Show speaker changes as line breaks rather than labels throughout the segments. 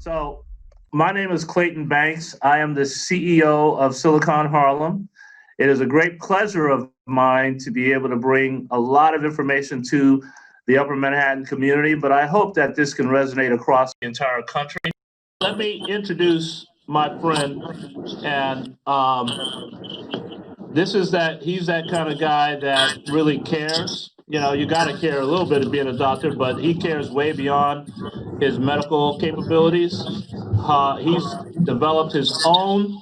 So, my name is Clayton Banks. I am the CEO of Silicon Harlem. It is a great pleasure of mine to be able to bring a lot of information to the Upper Manhattan community, but I hope that this can resonate across the entire country. Let me introduce my friend, and he's that kind of guy that really cares. You know, you got to care a little bit of being a doctor, but he cares way beyond his medical capabilities. He's developed his own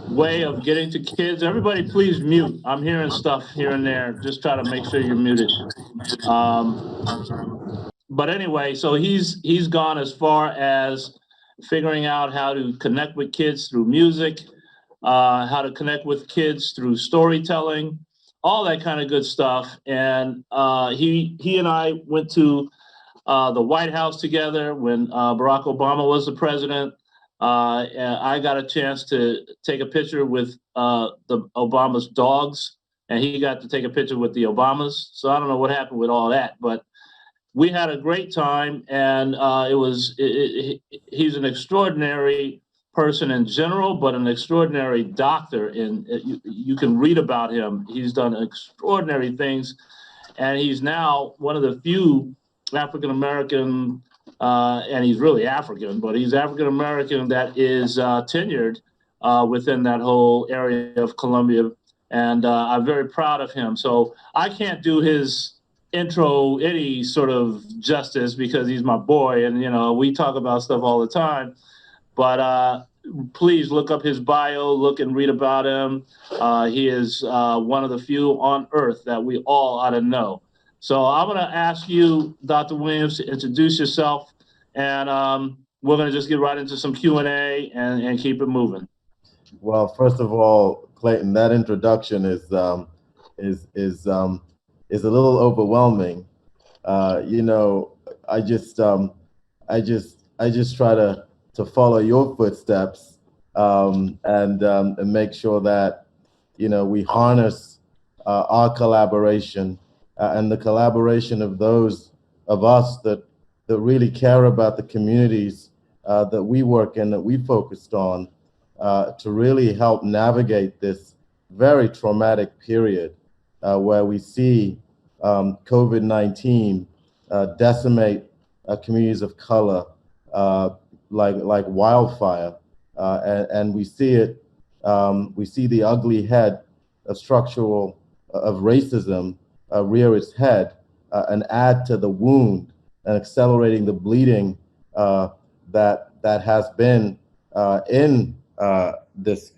way of getting to kids. Everybody, please mute. I'm hearing stuff here and there. Just try to make sure you're muted. But anyway, so he's gone as far as figuring out how to connect with kids through music, how to connect with kids through storytelling, all that kind of good stuff. And he and I went to the White House together when Barack Obama was the president. And I got a chance to take a picture with the Obama's dogs, and he got to take a picture with the Obamas. So I don't know what happened with all that, but we had a great time, and he's an extraordinary person in general, but an extraordinary doctor. And you can read about him. He's done extraordinary things, and he's now one of the few African American, and he's really African, but he's African American that is tenured within that whole area of Columbia, and I'm very proud of him. So I can't do his intro any sort of justice because he's my boy, and we talk about stuff all the time. But please look up his bio, look and read about him. He is one of the few on earth that we all ought to know. So I'm going to ask you, Dr. Williams, to introduce yourself, and we're going to just get right into some Q&A and keep it moving.
Well, first of all, Clayton, that introduction is a little overwhelming. I just try to follow your footsteps and make sure that we harness our collaboration and the collaboration of those of us that really care about the communities that we work in, that we focused on, to really help navigate this very traumatic period where we see COVID-19 decimate communities of color like wildfire, and we see it. We see the ugly head of racism rear its head and add to the wound and accelerating the bleeding that has been in this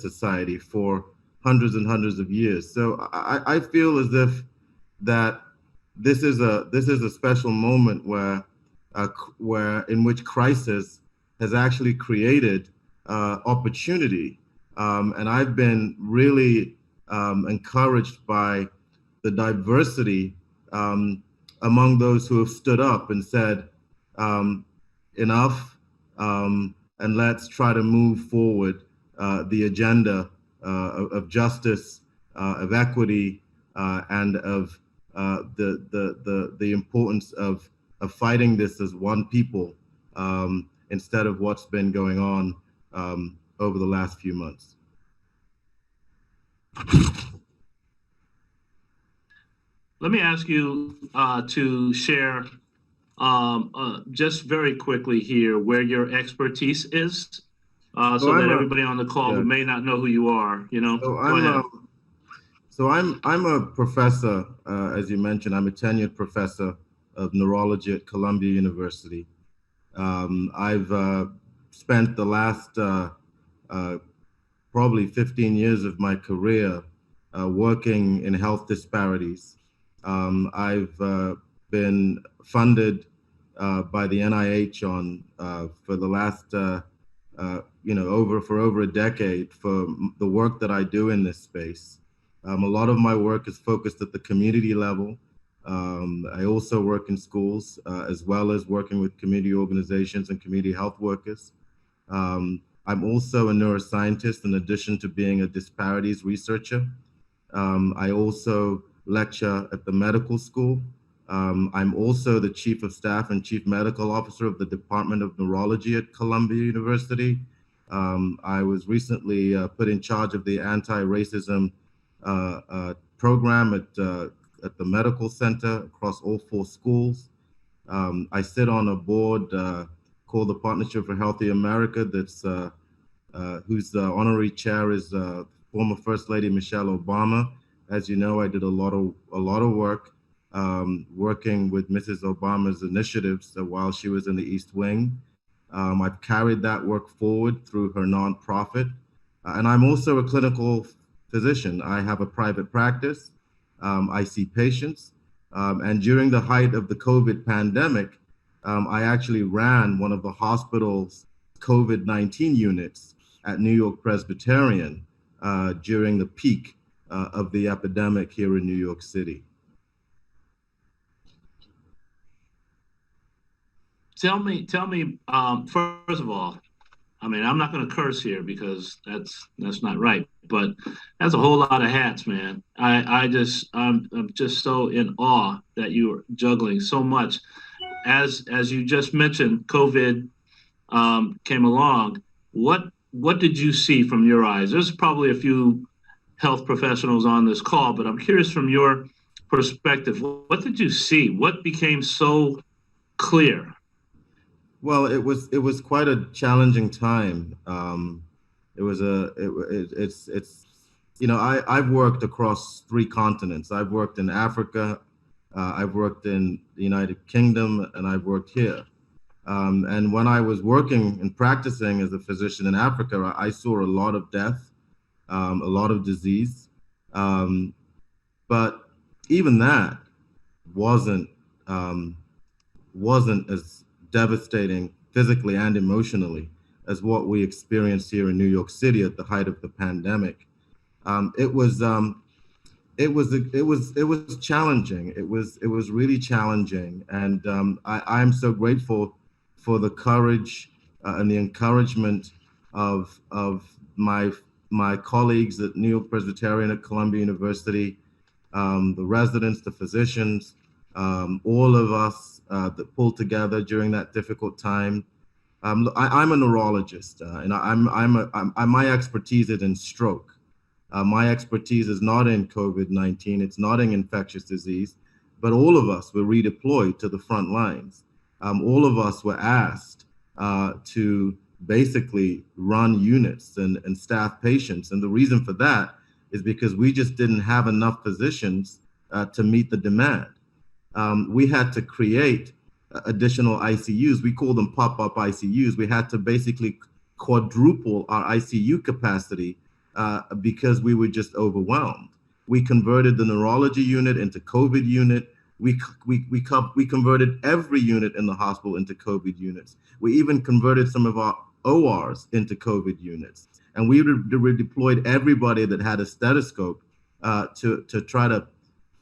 society for hundreds and hundreds of years. So I feel as if that this is a special moment where in which crisis has actually created opportunity, and I've been really encouraged by the diversity among those who have stood up and said enough, and let's try to move forward the agenda of justice, of equity, and of the importance of fighting this as one people, instead of what's been going on over the last few months.
Let me ask you to share just very quickly here where your expertise is, so that everybody on the call who may not know who you are,
So I'm a professor, as you mentioned. I'm a tenured professor of neurology at Columbia University. I've spent the last probably 15 years of my career working in health disparities. I've been funded by the NIH for the last over a decade for the work that I do in this space. A lot of my work is focused at the community level. I also work in schools, as well as working with community organizations and community health workers. I'm also a neuroscientist in addition to being a disparities researcher. I also lecture at the medical school I'm also the Chief of Staff and Chief Medical Officer of the Department of Neurology at Columbia University. I was recently put in charge of the anti-racism program at the medical center across all 4 schools. I sit on a board called the Partnership for Healthy America, that's whose honorary chair is former First Lady Michelle Obama. As you know, I did a lot of work working with Mrs. Obama's initiatives while she was in the East Wing. I've carried that work forward through her nonprofit. And I'm also a clinical physician. I have a private practice. I see patients. And during the height of the COVID pandemic, I actually ran one of the hospital's COVID-19 units at New York Presbyterian during the peak of the epidemic here in New York City.
Tell me, first of all, I mean, I'm not going to curse here because that's not right, but that's a whole lot of hats, man. I'm just so in awe that you're juggling so much. As you just mentioned, COVID came along. What did you see from your eyes? There's probably a few health professionals on this call, but I'm curious from your perspective, what did you see? What became so clear?
Well, it was quite a challenging time. I've worked across 3 continents. I've worked in Africa, I've worked in the United Kingdom, and I've worked here. And when I was working and practicing as a physician in Africa, I saw a lot of death, a lot of disease. But even that wasn't as devastating physically and emotionally as what we experienced here in New York City at the height of the pandemic. It was challenging. It was really challenging, and I'm so grateful for the courage and the encouragement of my colleagues at New York Presbyterian, at Columbia University, the residents, the physicians, all of us that pulled together during that difficult time. I'm a neurologist, and my expertise is in stroke. My expertise is not in COVID-19. It's not in infectious disease, but all of us were redeployed to the front lines. All of us were asked to basically run units and staff patients. And the reason for that is because we just didn't have enough physicians to meet the demand. We had to create additional ICUs. We call them pop-up ICUs. We had to basically quadruple our ICU capacity because we were just overwhelmed. We converted the neurology unit into COVID unit. We converted every unit in the hospital into COVID units. We even converted some of our ORs into COVID units. And we redeployed everybody that had a stethoscope to try to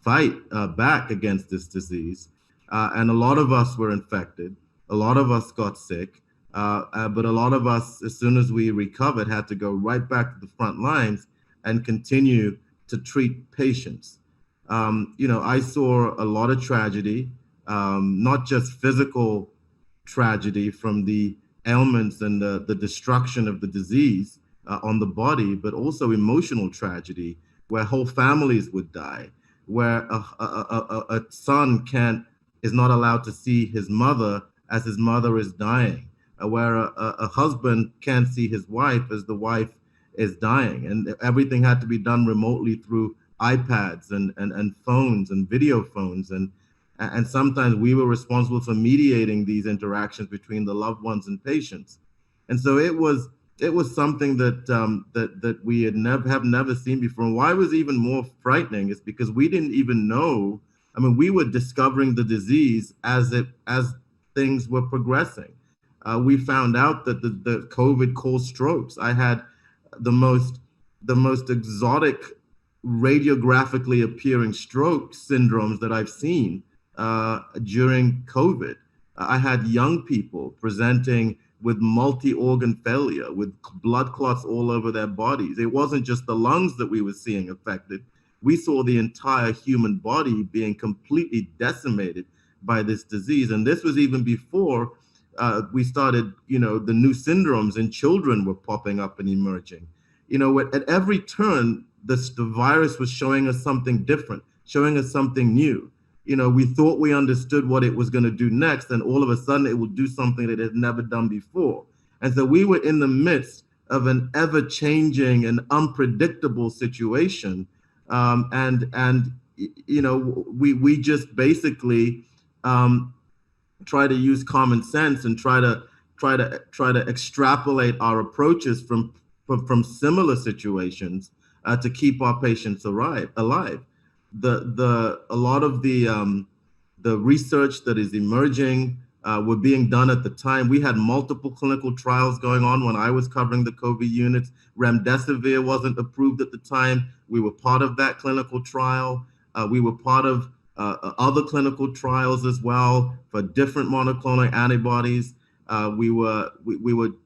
fight back against this disease. And a lot of us were infected. A lot of us got sick. But a lot of us, as soon as we recovered, had to go right back to the front lines and continue to treat patients. I saw a lot of tragedy, not just physical tragedy from the ailments and the destruction of the disease on the body, but also emotional tragedy where whole families would die, where a son is not allowed to see his mother as his mother is dying, where a husband can't see his wife as the wife is dying, and everything had to be done remotely through iPads and phones and video phones, and sometimes we were responsible for mediating these interactions between the loved ones and patients. And so it was something that we had never seen before. And why it was even more frightening is because we didn't even know. I mean, we were discovering the disease as things were progressing. We found out that the COVID caused strokes. I had the most exotic radiographically appearing stroke syndromes that I've seen during COVID. I had young people presenting with multi-organ failure, with blood clots all over their bodies. It wasn't just the lungs that we were seeing affected. we saw the entire human body being completely decimated by this disease. And this was even before we started, the new syndromes in children were popping up and emerging. At every turn, the virus was showing us something different, showing us something new. We thought we understood what it was going to do next, and all of a sudden it would do something that it had never done before. And so we were in the midst of an ever-changing and unpredictable situation. We just basically try to use common sense and try to extrapolate our approaches from similar situations to keep our patients alive. A lot of the research that is emerging were being done at the time. We had multiple clinical trials going on when I was covering the COVID units. Remdesivir wasn't approved at the time. We were part of that clinical trial. We were part of other clinical trials as well for different monoclonal antibodies. We were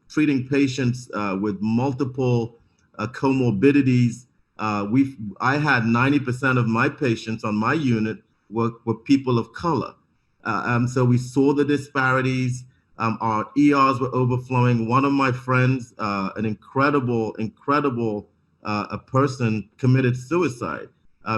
treating patients with multiple comorbidities. I had 90% of my patients on my unit were people of color. So we saw the disparities. Our ERs were overflowing. One of my friends, an incredible a person, committed suicide.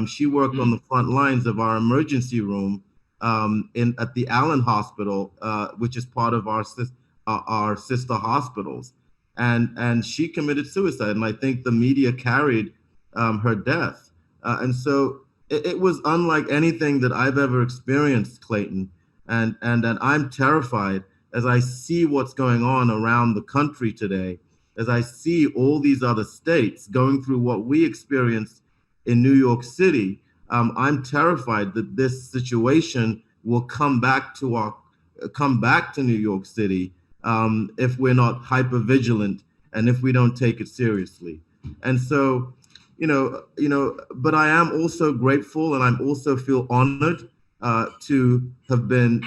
She worked on the front lines of our emergency room at the Allen Hospital, which is part of our sister hospitals. And she committed suicide. And I think the media carried her death. And so it was unlike anything that I've ever experienced, Clayton. And that I'm terrified as I see what's going on around the country today, as I see all these other states going through what we experienced in New York City. I'm terrified that this situation will come back to New York City if we're not hyper vigilant and if we don't take it seriously. And so, but I am also grateful, and I'm also feel honored to have been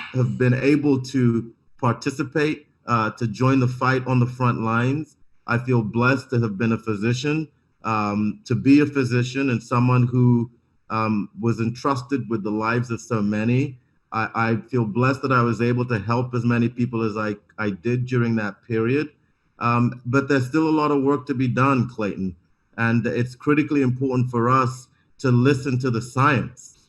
able to participate, to join the fight on the front lines. I feel blessed to have been a physician, to be a physician and someone who was entrusted with the lives of so many. I feel blessed that I was able to help as many people as I did during that period. But there's still a lot of work to be done, Clayton. And it's critically important for us to listen to the science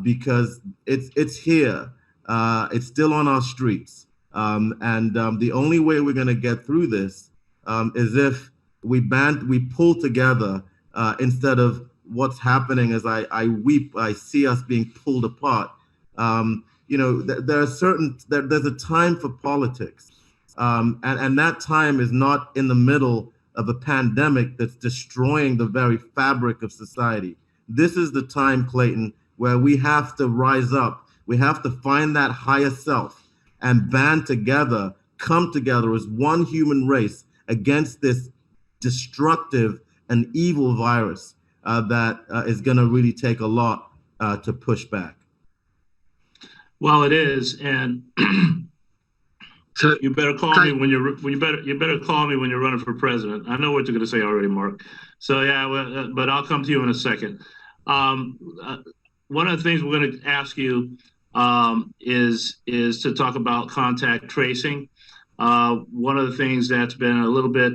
because it's here. It's still on our streets. The only way we're going to get through this is if we pull together instead of what's happening as I weep, I see us being pulled apart. There's a time for politics. And that time is not in the middle of a pandemic that's destroying the very fabric of society. This is the time, Clayton, where we have to rise up. We have to find that higher self and band together, come together as one human race against this destructive and evil virus that is going to really take a lot to push back.
Well, it is, and so you better call me when you better call me when you're running for president. I know what you're going to say already, Mark. So yeah, but I'll come to you in a second. One of the things we're going to ask you is to talk about contact tracing. One of the things that's been a little bit,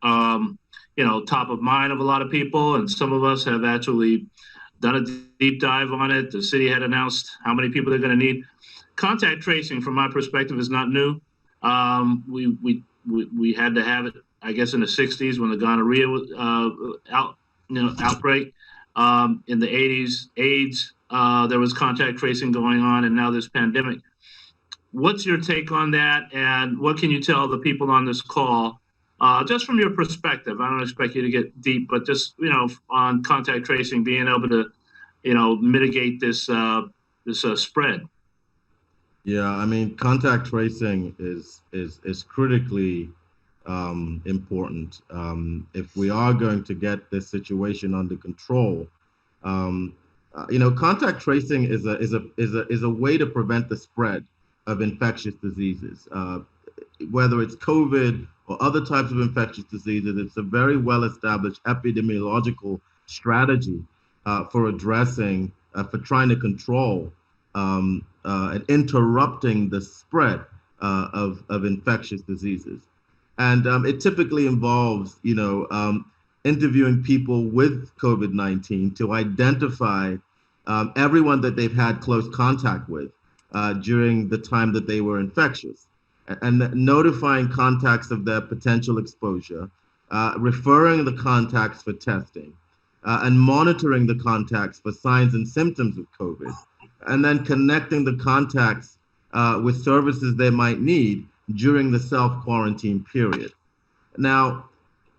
top of mind of a lot of people, and some of us have actually done a deep dive on it. The city had announced how many people they're going to need. Contact tracing, from my perspective, is not new. We had to have it, I guess, in the 60s when the gonorrhea outbreak. In the 80s, AIDS, there was contact tracing going on, and now this pandemic. What's your take on that, and what can you tell the people on this call, just from your perspective? I don't expect you to get deep, but just on contact tracing, being able to mitigate this spread.
Yeah, I mean, contact tracing is critically important. If we are going to get this situation under control, contact tracing is a way to prevent the spread of infectious diseases, whether it's COVID or other types of infectious diseases. It's a very well-established epidemiological strategy for addressing, for trying to control and interrupting the spread of infectious diseases. And it typically involves, interviewing people with COVID-19 to identify everyone that they've had close contact with during the time that they were infectious, and notifying contacts of their potential exposure, referring the contacts for testing, and monitoring the contacts for signs and symptoms of COVID, and then connecting the contacts with services they might need during the self-quarantine period. Now,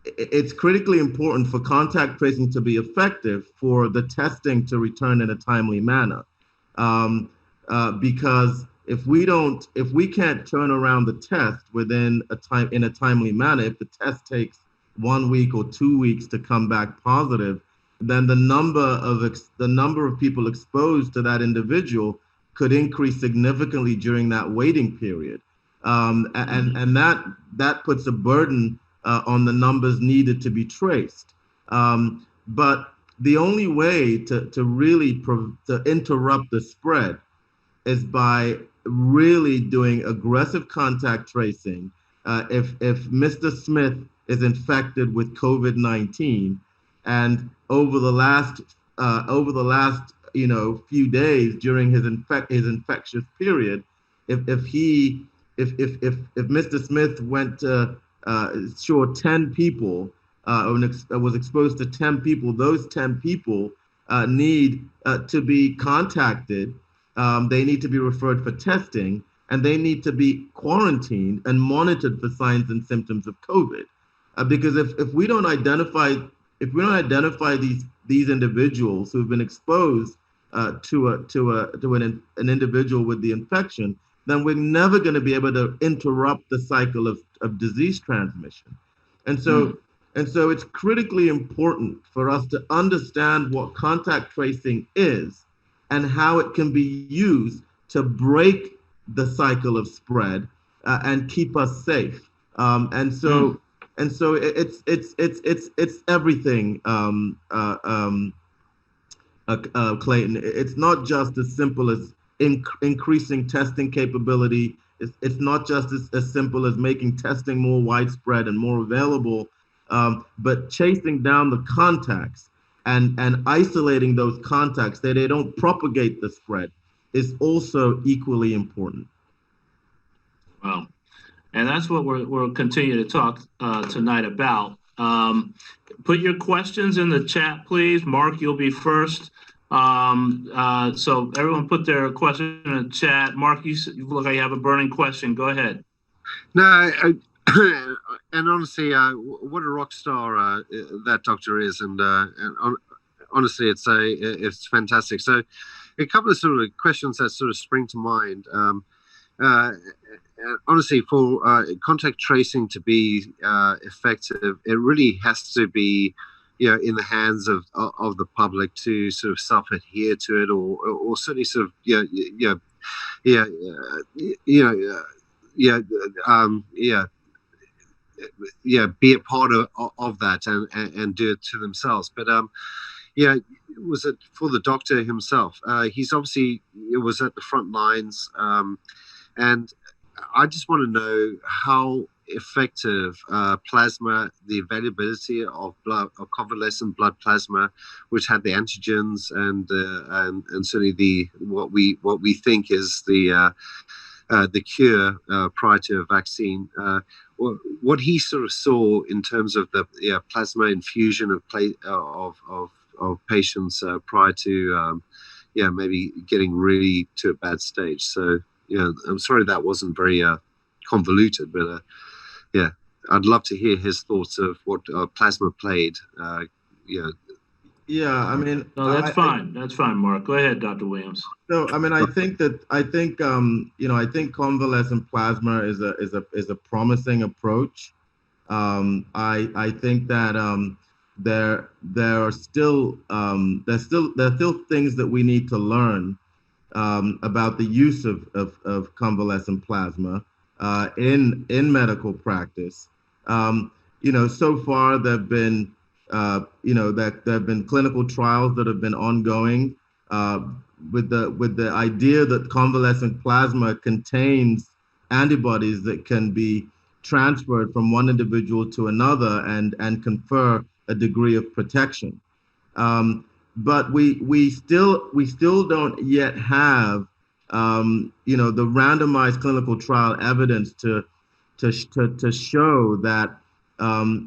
it's critically important for contact tracing to be effective for the testing to return in a timely manner. Because if we can't turn around the test in a timely manner, if the test takes 1 week or 2 weeks to come back positive, then the number of people exposed to that individual could increase significantly during that waiting period. And that puts a burden on the numbers needed to be traced. But the only way to really to interrupt the spread is by really doing aggressive contact tracing. If Mr. Smith is infected with COVID-19, and over the last few days during his infectious period, if Mr. Smith went to 10 people, was exposed to 10 people, those 10 people need to be contacted. They need to be referred for testing, and they need to be quarantined and monitored for signs and symptoms of COVID. Because if we don't identify these individuals who have been exposed to an individual with the infection, then we're never going to be able to interrupt the cycle of disease transmission. And so it's critically important for us to understand what contact tracing is and how it can be used to break the cycle of spread and keep us safe. And so it's everything, Clayton. It's not just as simple as increasing testing capability. It's not just as simple as making testing more widespread and more available, but chasing down the contacts and isolating those contacts that they don't propagate the spread is also equally important.
Wow. And that's what we'll continue to talk tonight about. Put your questions in the chat, please. Mark, you'll be first. So everyone put their question in the chat. Mark, you look like you have a burning question. Go ahead.
No, and honestly, what a rock star that doctor is, and honestly, it's fantastic. So, a couple of sort of questions that sort of spring to mind. Honestly, for contact tracing to be effective, it really has to be, in the hands of the public to sort of self-adhere to it, or certainly sort of, be a part of that and do it to themselves. But was it for the doctor himself? He's obviously was at the front lines, and I just want to know how effective plasma, the availability of convalescent blood plasma, which had the antigens and certainly what we think is the cure prior to a vaccine. What he sort of saw in terms of the plasma infusion of patients prior to maybe getting really to a bad stage. So I'm sorry that wasn't very convoluted, but I'd love to hear his thoughts of what plasma played.
Yeah, I mean,
no, that's fine. That's fine, Mark. Go ahead, Dr. Williams.
So, I mean, I think convalescent plasma is a promising approach. I think that there are still things that we need to learn about the use of convalescent plasma in medical practice. So far there've been that there have been clinical trials that have been ongoing with the idea that convalescent plasma contains antibodies that can be transferred from one individual to another and confer a degree of protection. But we still don't yet have the randomized clinical trial evidence to show that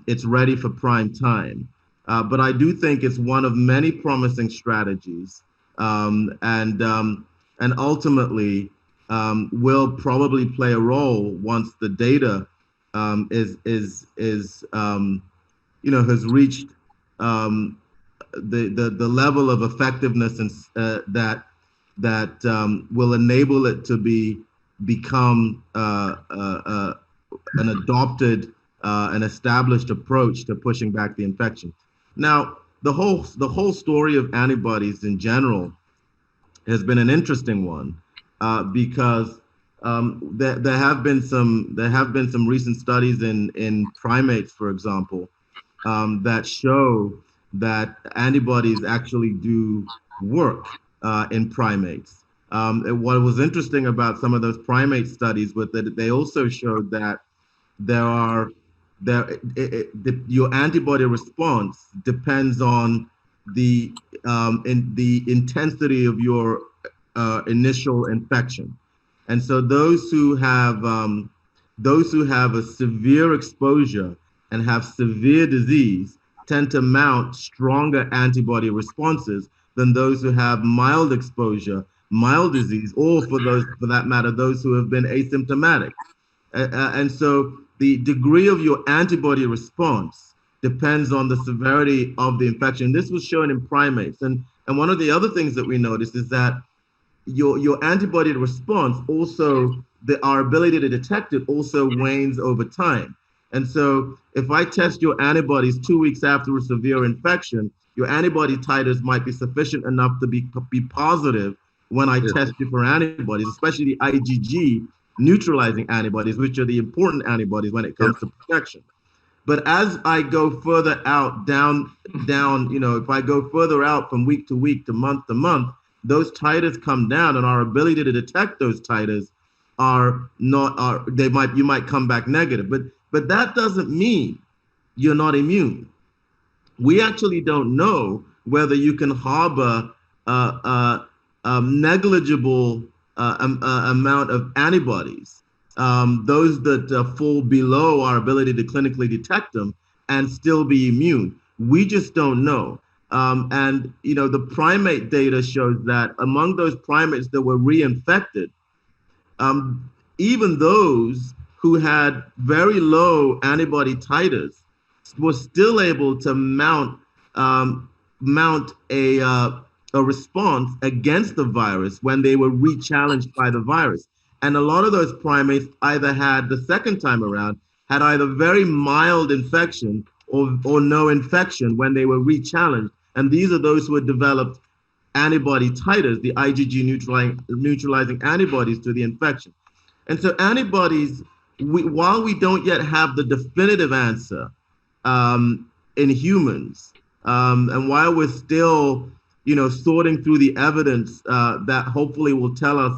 it's ready for prime time. But I do think it's one of many promising strategies, and ultimately will probably play a role once the data has reached the level of effectiveness and that will enable it to become an adopted an established approach to pushing back the infection. Now, the whole story of antibodies in general has been an interesting one because there have been some recent studies in primates, for example, that show that antibodies actually do work in primates. What was interesting about some of those primate studies was that they also showed that your antibody response depends on the intensity of your initial infection, and so those who have a severe exposure and have severe disease tend to mount stronger antibody responses than those who have mild exposure, mild disease, or for that matter, those who have been asymptomatic. And so the degree of your antibody response depends on the severity of the infection. This was shown in primates. And one of the other things that we noticed is that your antibody response also, our ability to detect it also wanes over time. And so if I test your antibodies 2 weeks after a severe infection, your antibody titers might be sufficient enough to be positive when I test you for antibodies, especially the IgG neutralizing antibodies, which are the important antibodies when it comes to protection. But as I go further out, down, if I go further out from week to week to month, those titers come down, and our ability to detect those titers you might come back negative. But that doesn't mean you're not immune. We actually don't know whether you can harbor a negligible amount of antibodies, those that fall below our ability to clinically detect them, and still be immune. We just don't know. And the primate data shows that among those primates that were reinfected, even those who had very low antibody titers were still able to mount a response against the virus when they were re-challenged by the virus. And a lot of those primates either had, the second time around, had either very mild infection or no infection when they were re-challenged. And these are those who had developed antibody titers, the IgG neutralizing antibodies to the infection. And so antibodies, while we don't yet have the definitive answer in humans, and while we're still sorting through the evidence that hopefully will tell us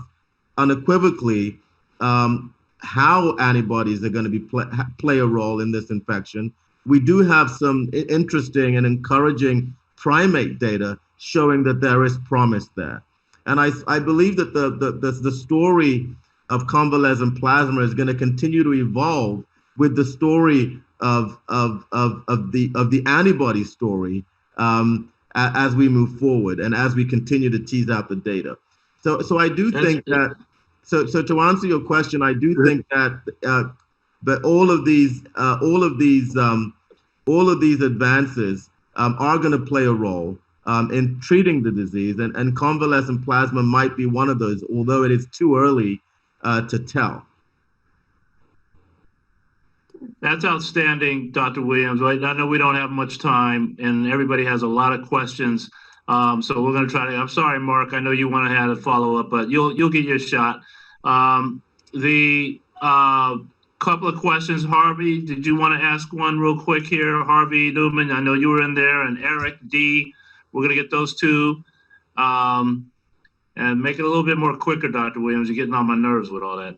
unequivocally how antibodies are going to play a role in this infection, we do have some interesting and encouraging primate data showing that there is promise there. And I believe that the story of convalescent plasma is going to continue to evolve with the story of the antibody story as we move forward and as we continue to tease out the data. So I do think that, so to answer your question, I do think that all of these advances are going to play a role in treating the disease, and convalescent plasma might be one of those, although it is too early to tell.
That's outstanding, Dr. Williams. I know we don't have much time, and everybody has a lot of questions. So we're going to try to. I'm sorry, Mark. I know you want to have a follow up, but you'll get your shot. couple of questions. Harvey, did you want to ask one real quick here? Harvey Newman, I know you were in there, and Eric D. We're going to get those two. And make it a little bit more quicker, Dr. Williams. You're getting on my nerves with all that.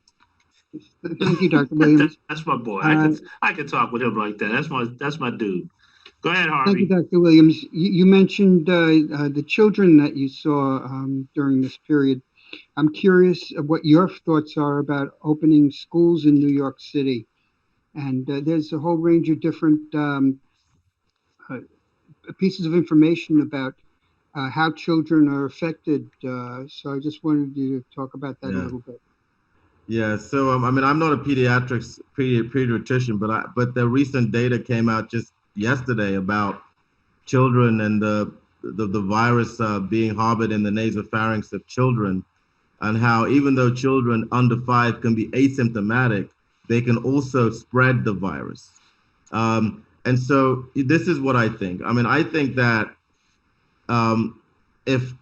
Thank you, Dr. Williams.
That's my boy. I can talk with him like that. That's my dude. Go ahead, Harvey.
Thank you, Dr. Williams. You mentioned the children that you saw during this period. I'm curious of what your thoughts are about opening schools in New York City. And there's a whole range of different pieces of information about how children are affected. So I just wanted you to talk about that a little bit.
Yeah, so I mean, I'm not a pediatrician, but the recent data came out just yesterday about children and the virus being harbored in the nasopharynx of children, and how even though children under 5 can be asymptomatic, they can also spread the virus. And so this is what I think. I mean, I think that if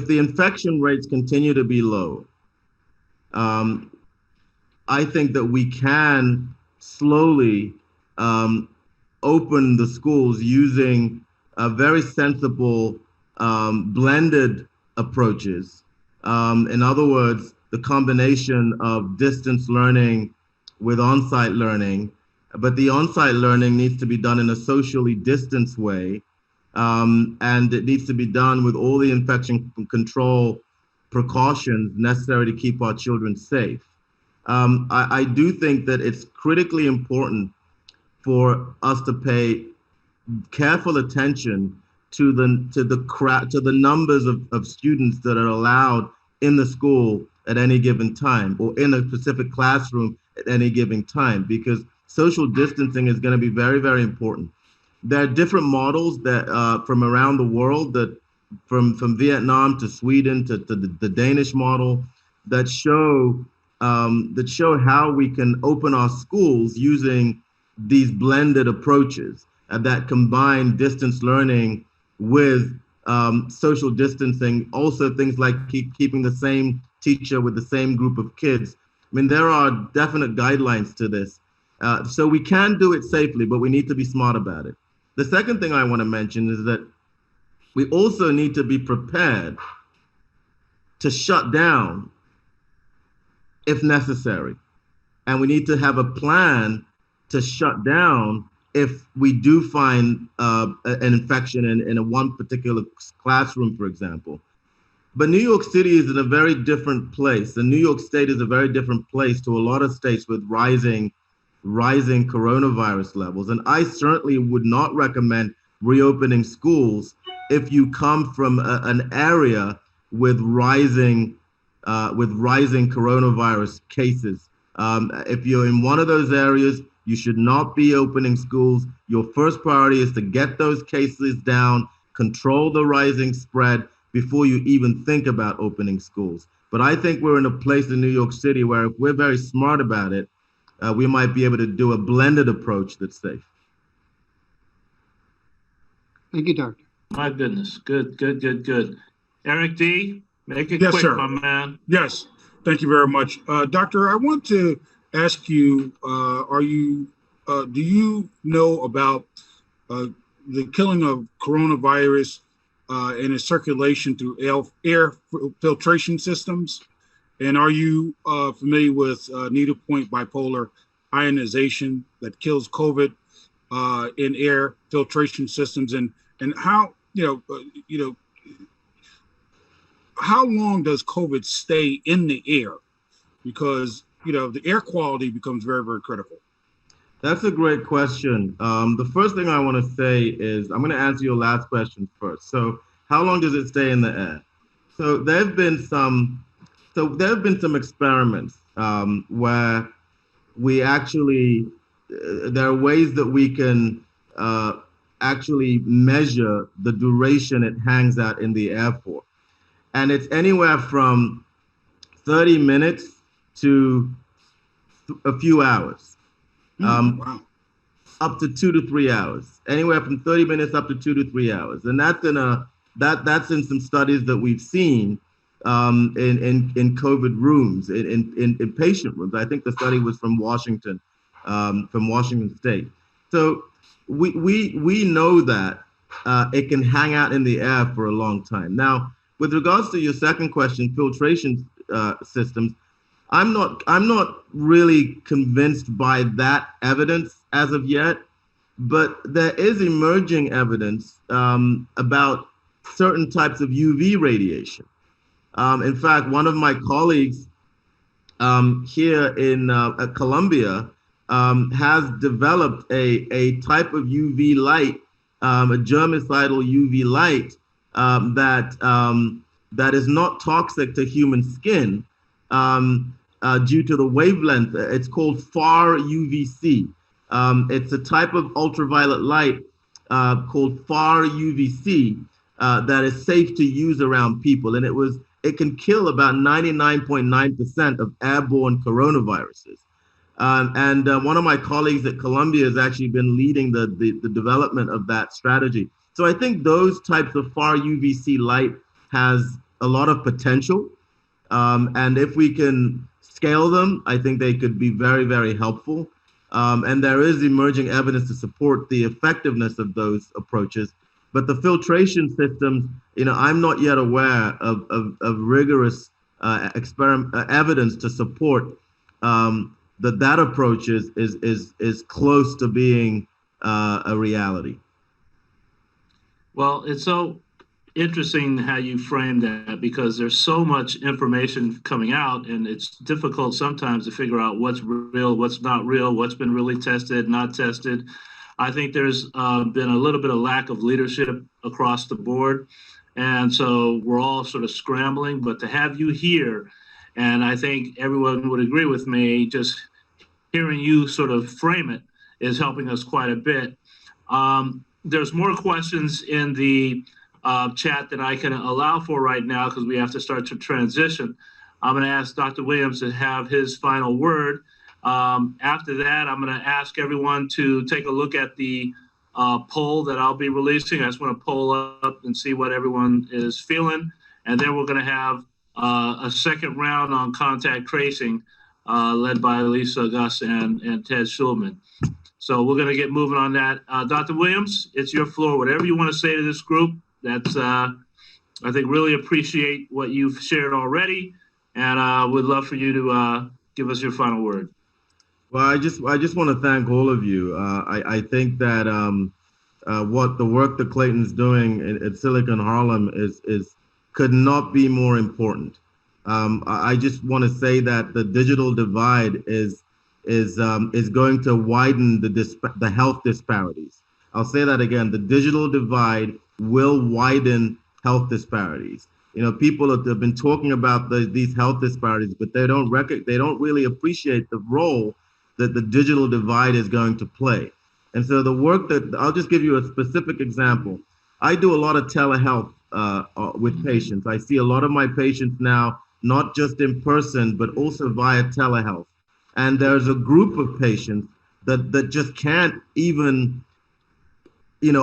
the infection rates continue to be low, I think that we can slowly open the schools using very sensible blended approaches. In other words, the combination of distance learning with on-site learning, but the on-site learning needs to be done in a socially distanced way. And it needs to be done with all the infection control precautions necessary to keep our children safe. I do think that it's critically important for us to pay careful attention to the numbers of students that are allowed in the school at any given time, or in a specific classroom at any given time, because social distancing is going to be very, very important. There are different models that from around the world, that from Vietnam to Sweden to the Danish model, that show how we can open our schools using these blended approaches that combine distance learning with social distancing. Also, things like keeping the same teacher with the same group of kids. I mean, there are definite guidelines to this. So we can do it safely, but we need to be smart about it. The second thing I want to mention is that we also need to be prepared to shut down if necessary. And we need to have a plan to shut down if we do find an infection in one particular classroom, for example. But New York City is in a very different place. And New York State is a very different place to a lot of states with rising coronavirus levels. And I certainly would not recommend reopening schools if you come from an area with rising coronavirus cases. If you're in one of those areas, you should not be opening schools. Your first priority is to get those cases down, control the rising spread before you even think about opening schools. But I think we're in a place in New York City where if we're very smart about it, we might be able to do a blended approach that's safe.
Thank you, Doctor.
My goodness. Good. Eric D., make it
Yes,
quick,
sir.
my man.
Yes, thank you very much. Doctor, I want to ask you, do you know about the killing of coronavirus and its circulation through air filtration systems? And are you familiar with needlepoint bipolar ionization that kills COVID in air filtration systems? And how, how long does COVID stay in the air? Because, the air quality becomes very, very critical.
That's a great question. The first thing I want to say is, I'm going to answer your last question first. So how long does it stay in the air? So there have been some experiments where we actually, there are ways that we can actually measure the duration it hangs out in the air for. And it's anywhere from 30 minutes to a few hours,
Wow.
up to 2 to 3 hours, anywhere from 30 minutes up to 2 to 3 hours. And that's in some studies that we've seen in COVID rooms, in patient rooms. I think the study was from Washington State. So we know that it can hang out in the air for a long time. Now, with regards to your second question, filtration systems, I'm not really convinced by that evidence as of yet, but there is emerging evidence about certain types of UV radiation. In fact, one of my colleagues here in at Columbia has developed a type of UV light, a germicidal UV light that is not toxic to human skin due to the wavelength. It's called far UVC. It's a type of ultraviolet light called far UVC that is safe to use around people, and it can kill about 99.9% of airborne coronaviruses. And one of my colleagues at Columbia has actually been leading the development of that strategy. So I think those types of far UVC light has a lot of potential. And if we can scale them, I think they could be very, very helpful. And there is emerging evidence to support the effectiveness of those approaches. But the filtration systems, I'm not yet aware of rigorous evidence to support that approach is close to being a reality.
Well, it's so interesting how you frame that, because there's so much information coming out, and it's difficult sometimes to figure out what's real, what's not real, what's been really tested, not tested. I think there's been a little bit of lack of leadership across the board. And so we're all sort of scrambling, but to have you here, and I think everyone would agree with me, just hearing you sort of frame it is helping us quite a bit. There's more questions in the chat than I can allow for right now, because we have to start to transition. I'm going to ask Dr. Williams to have his final word. After that, I'm going to ask everyone to take a look at the poll that I'll be releasing. I just want to poll up and see what everyone is feeling. And then we're going to have a second round on contact tracing led by Lisa Gus and Ted Schulman. So we're going to get moving on that. Dr. Williams, it's your floor. Whatever you want to say to this group, that's, I think, really appreciate what you've shared already. And would love for you to give us your final word.
Well, I just want to thank all of you. I think that what the work that Clayton's doing at Silicon Harlem could not be more important. I just want to say that the digital divide is going to widen the health disparities. I'll say that again. The digital divide will widen health disparities. People have been talking about these health disparities, but they don't really appreciate the role that the digital divide is going to play. And so the work I'll just give you a specific example. I do a lot of telehealth with patients. I see a lot of my patients now, not just in person, but also via telehealth. And there's a group of patients that just can't even,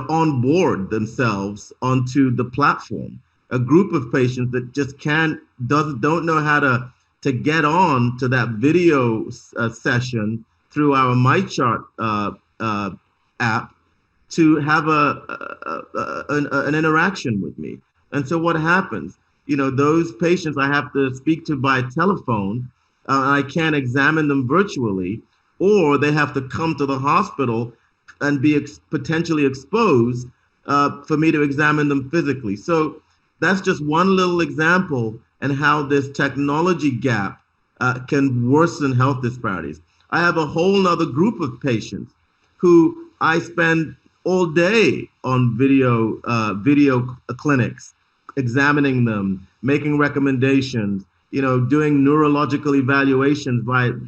onboard themselves onto the platform. A group of patients that just don't know how to get on to that video session through our MyChart app to have an interaction with me. And so what happens? Those patients I have to speak to by telephone, I can't examine them virtually, or they have to come to the hospital and be potentially exposed for me to examine them physically. So that's just one little example and how this technology gap can worsen health disparities. I have a whole nother group of patients who I spend all day on video clinics, examining them, making recommendations, doing neurological evaluations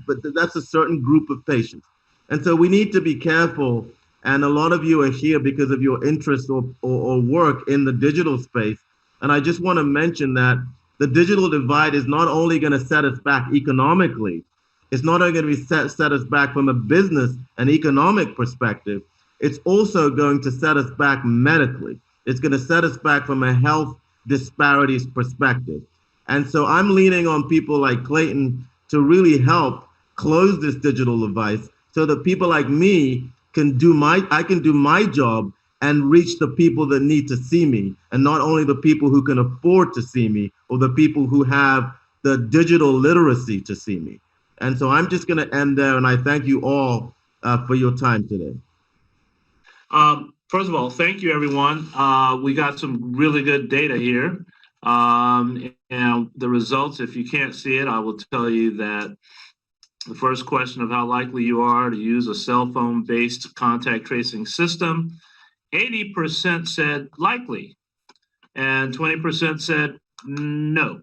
but that's a certain group of patients. And so we need to be careful. And a lot of you are here because of your interest or work in the digital space. And I just want to mention that the digital divide is not only going to set us back economically, it's not only going to be set us back from a business and economic perspective, it's also going to set us back medically. It's going to set us back from a health disparities perspective. And so I'm leaning on people like Clayton to really help close this digital divide so that people like me can do my job and reach the people that need to see me, and not only the people who can afford to see me or the people who have the digital literacy to see me. And so I'm just going to end there, and I thank you all for your time today.
First of all, thank you, everyone. We got some really good data here. And the results, if you can't see it, I will tell you that the first question of how likely you are to use a cell phone-based contact tracing system, 80% said likely, and 20% said no.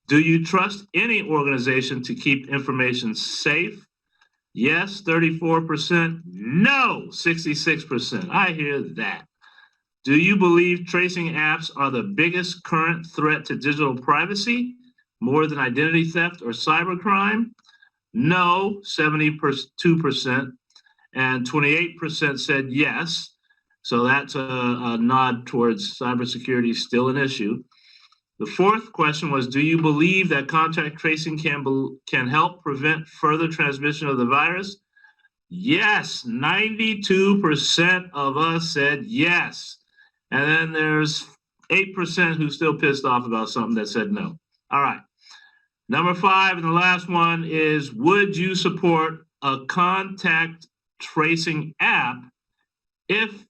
Do you trust any organization to keep information safe? Yes, 34%. No, 66%. I hear that. Do you believe tracing apps are the biggest current threat to digital privacy, more than identity theft or cybercrime? No, 72%. And 28% said yes. So that's a nod towards cybersecurity still an issue. The fourth question was, do you believe that contact tracing can help prevent further transmission of the virus? Yes, 92% of us said yes. And then there's 8% who's still pissed off about something that said no. All right. Number 5, and the last one is, would you support a contact tracing app if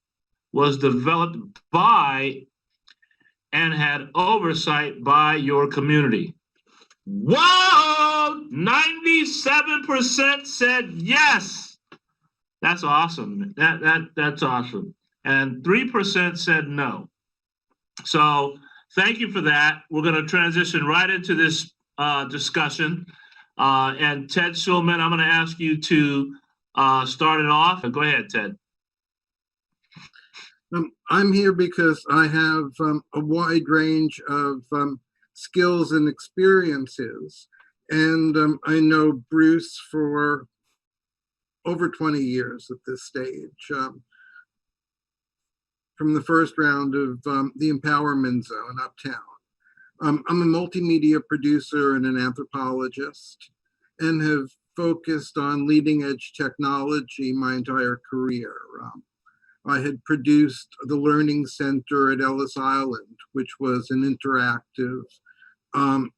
was developed by and had oversight by your community? Whoa! 97% said yes. That's awesome. That's awesome. And 3% said no. So thank you for that. We're going to transition right into this discussion. And Ted Schulman, I'm going to ask you to start it off. Go ahead, Ted.
I'm here because I have a wide range of skills and experiences. And I know Bruce for over 20 years at this stage, from the first round of the Empowerment Zone uptown. I'm a multimedia producer and an anthropologist, and have focused on leading edge technology my entire career. I had produced the Learning Center at Ellis Island, which was an interactive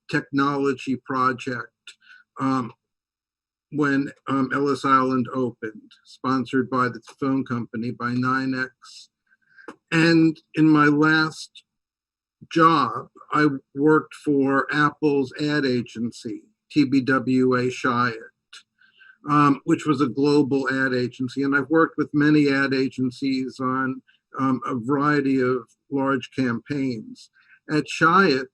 technology project when Ellis Island opened, sponsored by the phone company, by 9X. And in my last job, I worked for Apple's ad agency, TBWA Chiat, which was a global ad agency. And I've worked with many ad agencies on a variety of large campaigns. At Chiat,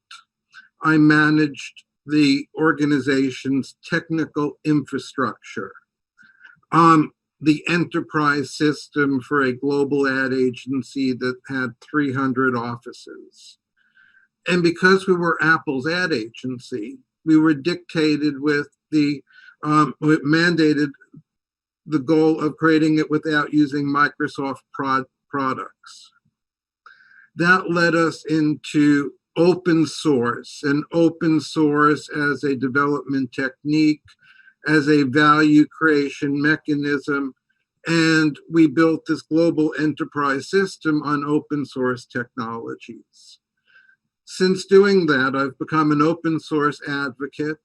I managed the organization's technical infrastructure, the enterprise system for a global ad agency that had 300 offices. And because we were Apple's ad agency, we were dictated with mandated the goal of creating it without using Microsoft products. That led us into open source, and open source as a development technique, as a value creation mechanism. And we built this global enterprise system on open source technologies. Since doing that, I've become an open source advocate.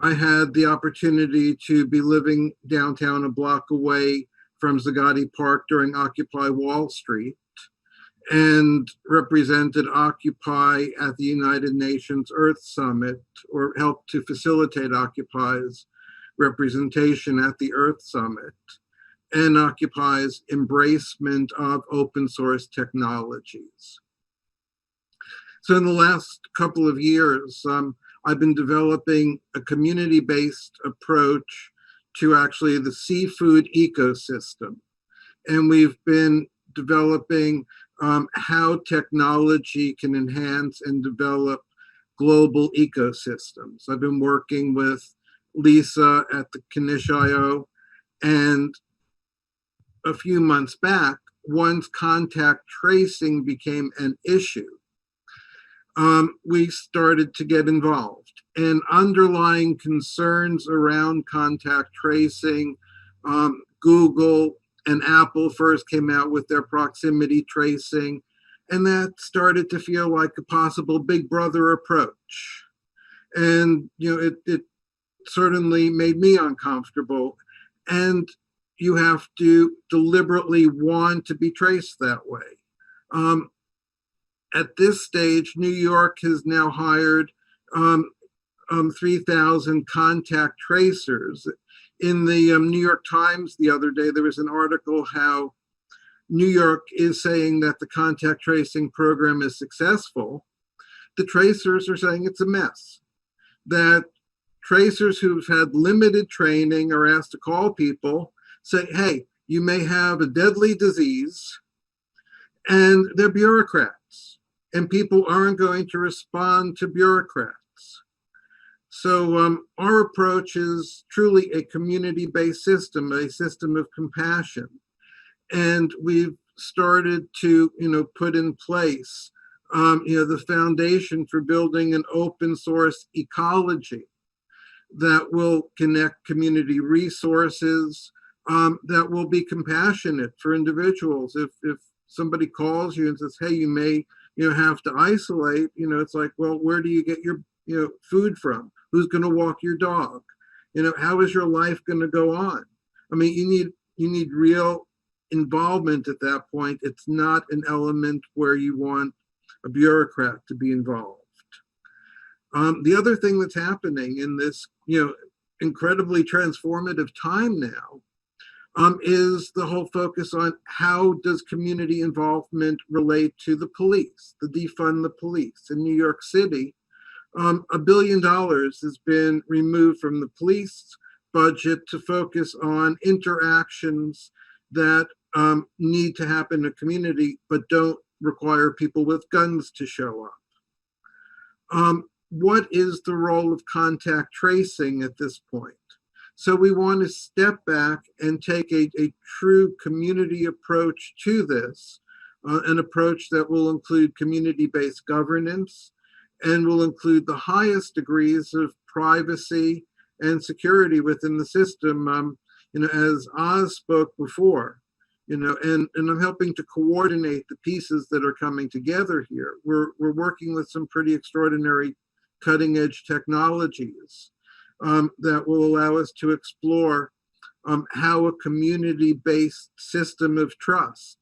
I had the opportunity to be living downtown a block away from Zagati Park during Occupy Wall Street, and represented Occupy at the United Nations Earth Summit, or helped to facilitate Occupy's representation at the Earth Summit, and Occupy's embracement of open source technologies. So in the last couple of years, I've been developing a community-based approach to actually the seafood ecosystem. And we've been developing how technology can enhance and develop global ecosystems. I've been working with Lisa at the Kanish.io, and a few months back, once contact tracing became an issue, we started to get involved. And underlying concerns around contact tracing, Google and Apple first came out with their proximity tracing, and that started to feel like a possible big brother approach. And, it certainly made me uncomfortable. And you have to deliberately want to be traced that way. At this stage, New York has now hired 3,000 contact tracers. In the New York Times the other day, there was an article how New York is saying that the contact tracing program is successful. The tracers are saying it's a mess. That tracers who've had limited training are asked to call people, say, hey, you may have a deadly disease, and they're bureaucrats, and people aren't going to respond to bureaucrats. So our approach is truly a community-based system, a system of compassion. And we've started to, put in place, the foundation for building an open source ecology that will connect community resources, that will be compassionate for individuals. If somebody calls you and says, hey, you may, have to isolate, it's like, well, where do you get your, food from? Who's going to walk your dog? How is your life going to go on? I mean, you need real involvement at that point. It's not an element where you want a bureaucrat to be involved. The other thing that's happening in this, incredibly transformative time now, is the whole focus on how does community involvement relate to the police, the defund the police. In New York City, $1 billion has been removed from the police budget to focus on interactions that need to happen in a community, but don't require people with guns to show up. What is the role of contact tracing at this point? So we want to step back and take a true community approach to this, an approach that will include community-based governance and will include the highest degrees of privacy and security within the system. As Oz spoke before, and I'm helping to coordinate the pieces that are coming together here. We're working with some pretty extraordinary cutting edge technologies that will allow us to explore how a community-based system of trust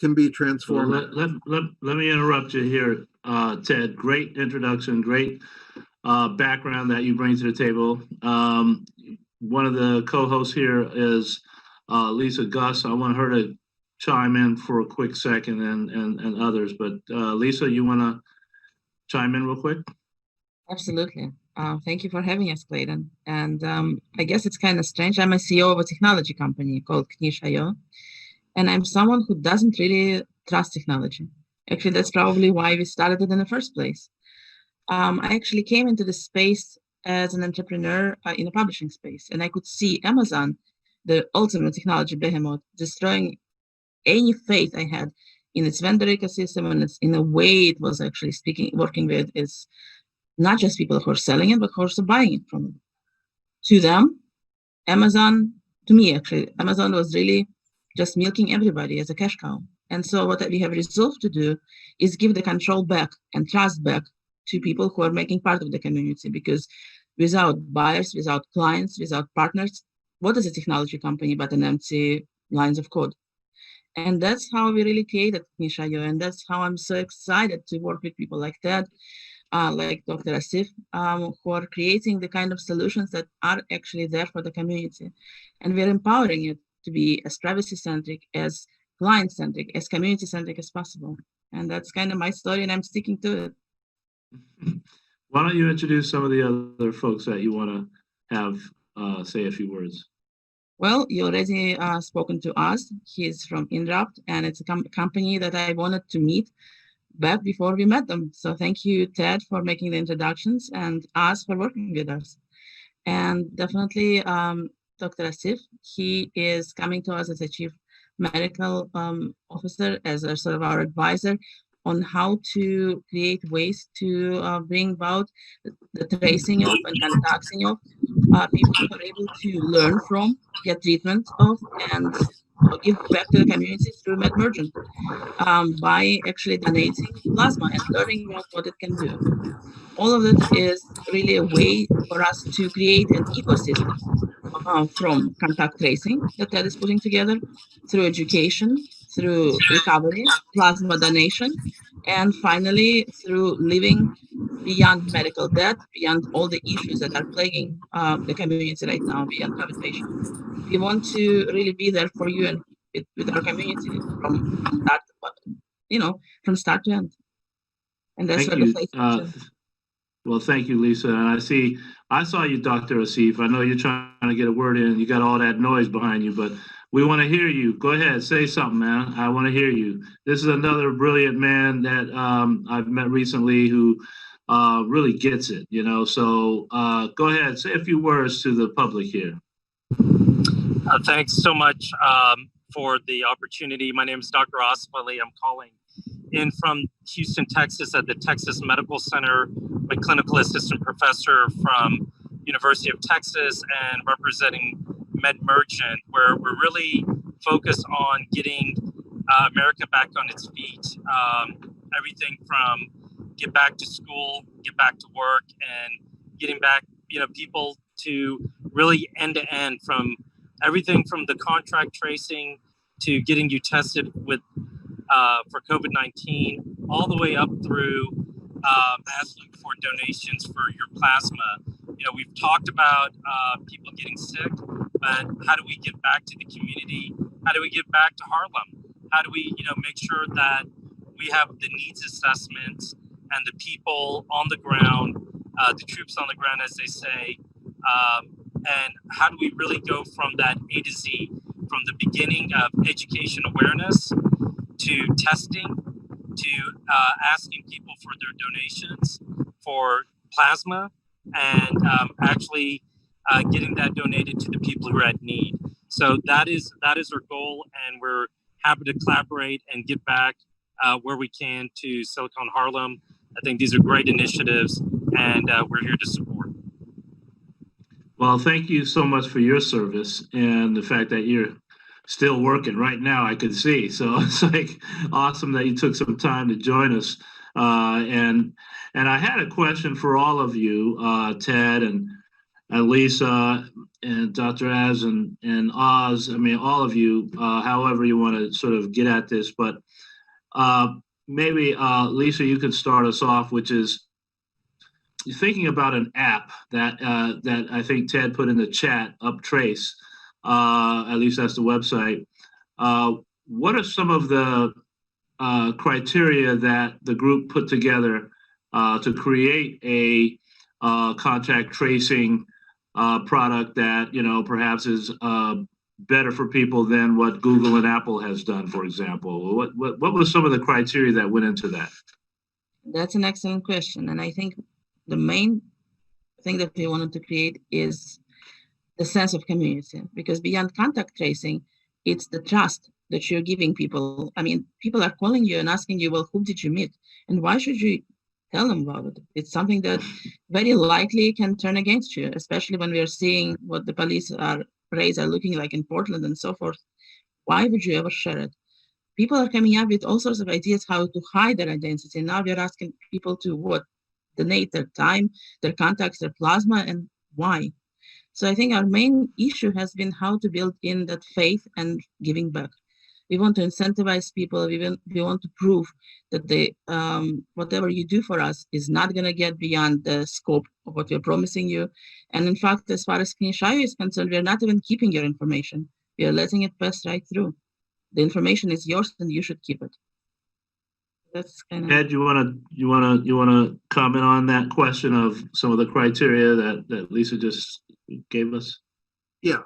can be transformed.
Let me interrupt you here, Ted. Great introduction, great background that you bring to the table. One of the co-hosts here is Lisa Gus. I want her to chime in for a quick second, and others. But Lisa, you want to chime in real quick?
Absolutely. Thank you for having us, Clayton. And I guess it's kind of strange. I'm a CEO of a technology company called ISOC-NY, and I'm someone who doesn't really trust technology. Actually, that's probably why we started it in the first place. I actually came into this space as an entrepreneur in a publishing space, and I could see Amazon, the ultimate technology behemoth, destroying any faith I had in its vendor ecosystem and in the way it was actually working with its not just people who are selling it, but who are also buying it from them. To them, Amazon, to me actually, Amazon was really just milking everybody as a cash cow. And so what we have resolved to do is give the control back and trust back to people who are making part of the community, because without buyers, without clients, without partners, what is a technology company but an empty lines of code? And that's how we really created ISOC-NY, and that's how I'm so excited to work with people like Ted, like Dr. Asif, who are creating the kind of solutions that are actually there for the community. And we're empowering it to be as privacy-centric, as client-centric, as community-centric as possible. And that's kind of my story, and I'm sticking to it.
Why don't you introduce some of the other folks that you want to have say a few words?
Well, you already spoken to us. He's from Inrupt, and it's a company that I wanted to meet back before we met them. So thank you, Ted, for making the introductions, and us for working with us. And definitely Dr. Asif, he is coming to us as a chief medical officer, as a sort of our advisor, on how to create ways to bring about the tracing of and contacting of people who are able to learn from, get treatment of, and give back to the community through MedMergent by actually donating plasma and learning about what it can do. All of it is really a way for us to create an ecosystem from contact tracing that Ted is putting together, through education, through recovery, plasma donation, and finally through living beyond medical debt, beyond all the issues that are plaguing the community right now, beyond COVID patients. We want to really be there for you and with our community from start, from start to end. And that's
Thank
where
you.
the faith
Well, thank you, Lisa. And I saw you, Dr. Asif. I know you're trying to get a word in. You got all that noise behind you, but we want to hear you. Go ahead, say something, man. I want to hear you. This is another brilliant man that I've met recently who really gets it, So go ahead, say a few words to the public here.
Thanks so much for the opportunity. My name is Dr. Asif Ali. I'm calling in from Houston, Texas at the Texas Medical Center. I'm a clinical assistant professor from University of Texas and representing MedMergent, where we're really focused on getting America back on its feet. Everything from get back to school, get back to work, and getting back, people to really end to end, from everything from the contract tracing to getting you tested with for COVID-19, all the way up through asking for donations for your plasma. We've talked about people getting sick, but how do we get back to the community? How do we get back to Harlem? How do we, make sure that we have the needs assessments and the people on the ground, the troops on the ground, as they say, and how do we really go from that A to Z, from the beginning of education awareness to testing, to asking people for their donations for plasma, and actually getting that donated to the people who are at need. So that is our goal, and we're happy to collaborate and get back where we can to Silicon Harlem. I think these are great initiatives, and we're here to support.
Well, thank you so much for your service and the fact that you're still working right now, I could see. So it's awesome that you took some time to join us. And I had a question for all of you, Ted and Lisa and Dr. Az and Oz. I mean, all of you, however you want to sort of get at this, but maybe Lisa, you could start us off, which is thinking about an app that I think Ted put in the chat, UpTrace. At least that's the website. What are some of the criteria that the group put together to create a contact tracing product that perhaps is better for people than what Google and Apple has done, for example? What were some of the criteria that went into that?
That's an excellent question, and I think the main thing that we wanted to create is the sense of community, because beyond contact tracing, it's the trust that you're giving people. I mean, people are calling you and asking you, well, who did you meet? And why should you tell them about it? It's something that very likely can turn against you, especially when we are seeing what the police raids are looking like in Portland and so forth. Why would you ever share it? People are coming up with all sorts of ideas how to hide their identity. Now we're asking people to donate their time, their contacts, their plasma, and why? So I think our main issue has been how to build in that faith and giving back. We want to incentivize people. We want to prove that whatever you do for us is not going to get beyond the scope of what we're promising you. And in fact, as far as ISOC-NY is concerned, we're not even keeping your information. We are letting it pass right through. The information is yours, and you should keep it. That's kind of.
Ed, you wanna comment on that question of some of the criteria that Lisa just gave us?
Yeah,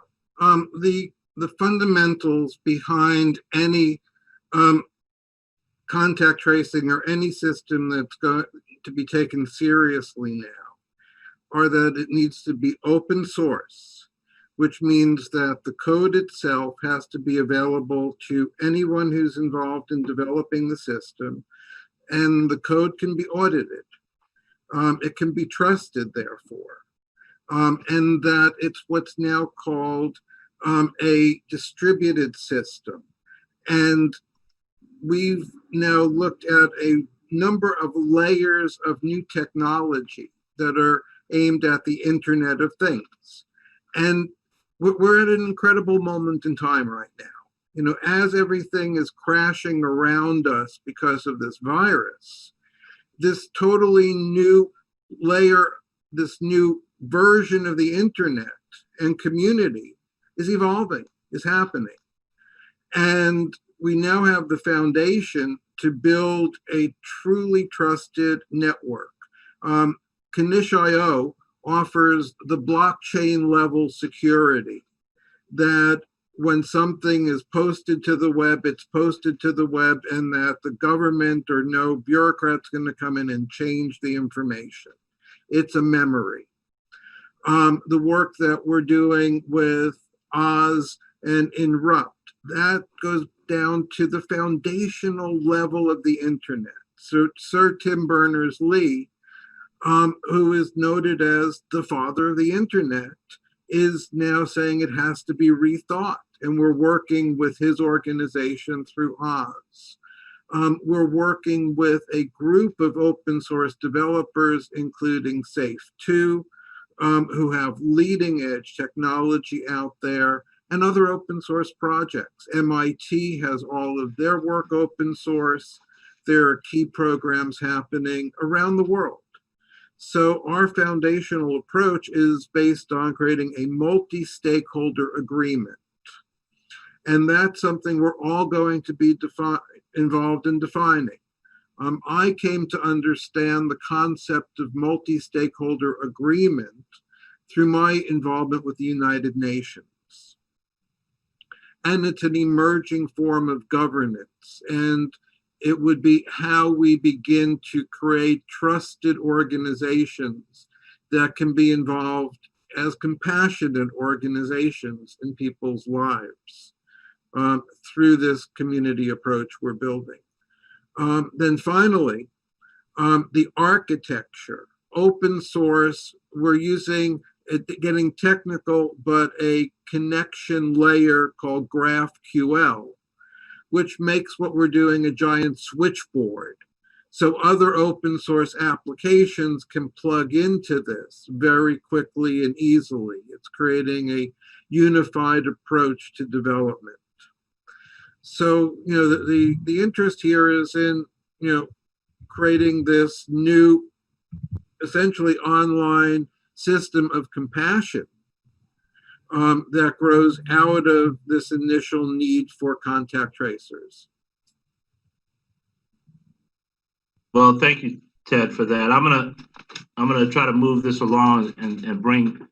the fundamentals behind any contact tracing or any system that's going to be taken seriously now are that it needs to be open source, which means that the code itself has to be available to anyone who's involved in developing the system. and the code can be audited. It can be trusted, therefore, and that it's what's now called a distributed system. And we've now looked at a number of layers of new technology that are aimed at the Internet of Things. And we're at an incredible moment in time right now. You know, as everything is crashing around us because of this virus, this totally new layer, this new version of the Internet and community is evolving, is happening. And we now have the foundation to build a truly trusted network. Knish.io offers the blockchain level security that when something is posted to the web, it's posted to the web, and that the government or no bureaucrat's going to come in and change the information. It's a memory. The work that we're doing with Oz and Inrupt, that goes down to the foundational level of the Internet. So Sir Tim Berners-Lee, who is noted as the father of the Internet, is now saying it has to be rethought. And we're working with his organization through Oz. We're working with a group of open source developers, including Safe2, who have leading edge technology out there, and other open source projects. MIT has all of their work open source. There are key programs happening around the world. So our foundational approach is based on creating a multi-stakeholder agreement. And that's something we're all going to be involved in defining. I came to understand the concept of multi-stakeholder agreement through my involvement with the United Nations. And it's an emerging form of governance. And it would be how we begin to create trusted organizations that can be involved as compassionate organizations in people's lives through this community approach we're building. Then finally, the architecture, open source, we're using, getting technical, but a connection layer called GraphQL, which makes what we're doing a giant switchboard. So other open source applications can plug into this very quickly and easily. It's creating a unified approach to development. So, you know, the interest here is in, you know, creating this new, essentially online system of compassion that grows out of this initial need for contact tracers.
Well, thank you, Ted, for that. I'm gonna try to move this along and bring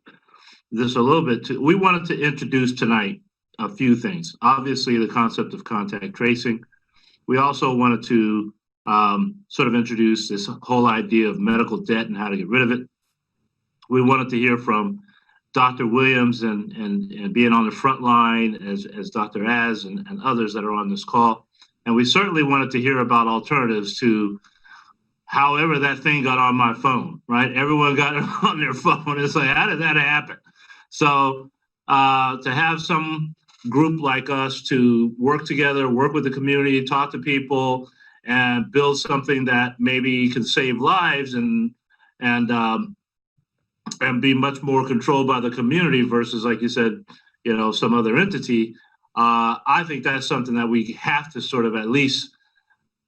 this a little bit to. We wanted to introduce tonight a few things. Obviously, the concept of contact tracing. We also wanted to sort of introduce this whole idea of medical debt and how to get rid of it. We wanted to hear from Dr. Williams and being on the front line as Dr. Az and others that are on this call. And we certainly wanted to hear about alternatives to however that thing got on my phone, right? Everyone got it on their phone. It's like, how did that happen? So to have some group like us to work together, work with the community, talk to people, and build something that maybe can save lives and be much more controlled by the community versus, like you said, you know, some other entity. I think that's something that we have to sort of at least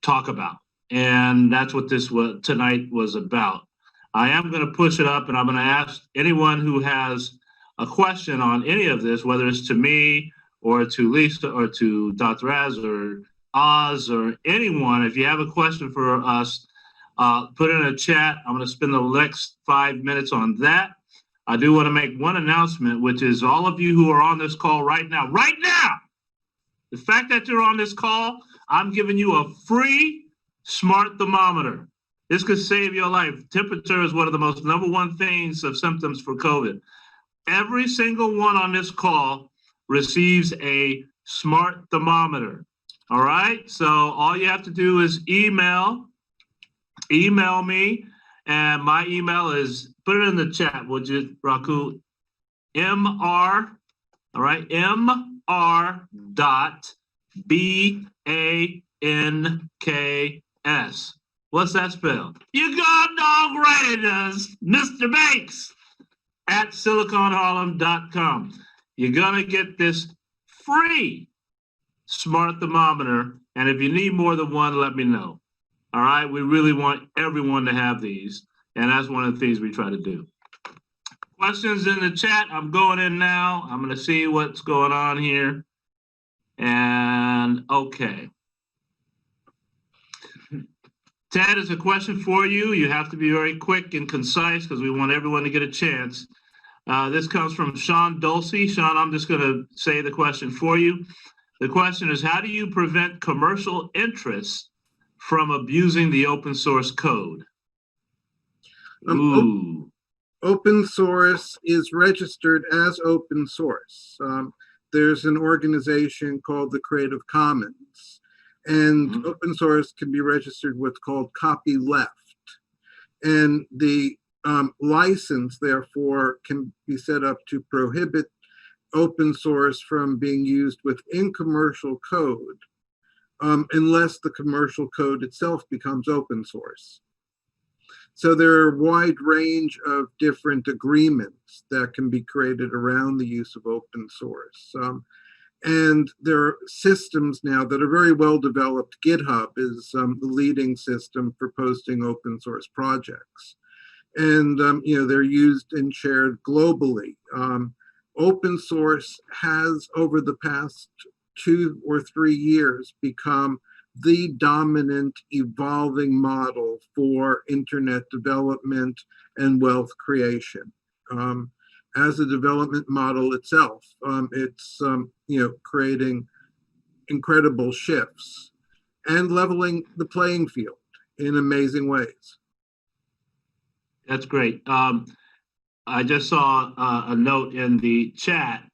talk about. And that's what this tonight was about. I am going to push it up, and I'm going to ask anyone who has a question on any of this, whether it's to me or to Lisa or to Dr. Az or Oz or anyone, if you have a question for us, put it in a chat. I'm going to spend the next 5 minutes on that. I do want to make one announcement, which is all of you who are on this call right now, the fact that you're on this call, I'm giving you a free smart thermometer. This could save your life. Temperature is one of the most #1 things of symptoms for COVID. Every single one on this call receives a smart thermometer. All right. So all you have to do is email email me. And my email is, put it in the chat, would you, Raku? MR, all right, MR.BANKS. What's that spell? You goddamn right it does, Mr. Banks, at siliconharlem.com. You're gonna get this free smart thermometer, and if you need more than one, let me know. All right, we really want everyone to have these, and that's one of the things we try to do. Questions in the chat. I'm going in now. I'm going to see what's going on here. And okay. Ted, it's a question for you. You have to be very quick and concise because we want everyone to get a chance. This comes from Sean Dulce. Sean, I'm just going to say the question for you. The question is, how do you prevent commercial interests from abusing the open source code?
Open source is registered as open source. There's an organization called the Creative Commons, and open source can be registered what's called copyleft. And the license, therefore, can be set up to prohibit open source from being used within commercial code, unless the commercial code itself becomes open source. So there are a wide range of different agreements that can be created around the use of open source. And there are systems now that are very well developed. GitHub is the leading system for posting open source projects. And they're used and shared globally. Open source has, over the past 2 or 3 years, become the dominant evolving model for internet development and wealth creation. As a development model itself, it's creating incredible shifts and leveling the playing field in amazing ways.
That's great. I just saw a note in the chat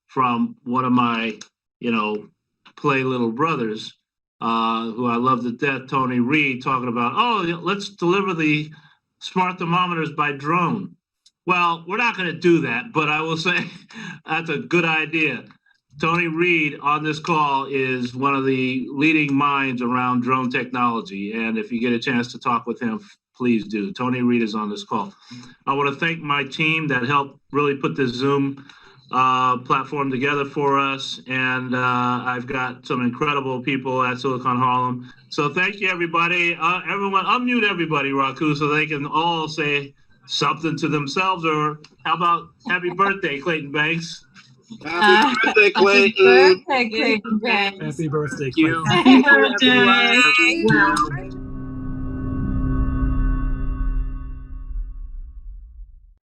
from one of my, play little brothers, who I love to death, Tony Reed, talking about, let's deliver the smart thermometers by drone. Well, we're not going to do that, but I will say that's a good idea. Tony Reed on this call is one of the leading minds around drone technology. And if you get a chance to talk with him, please do. Tony Reed is on this call. I want to thank my team that helped really put this Zoom platform together for us. And I've got some incredible people at Silicon Harlem. So thank you, everybody. Everyone, unmute everybody, Raku, so they can all say something to themselves. Or how about happy birthday, Clayton Banks?
Happy birthday, Clayton.
Happy birthday, Clayton.
Happy birthday, Clayton.
Happy birthday.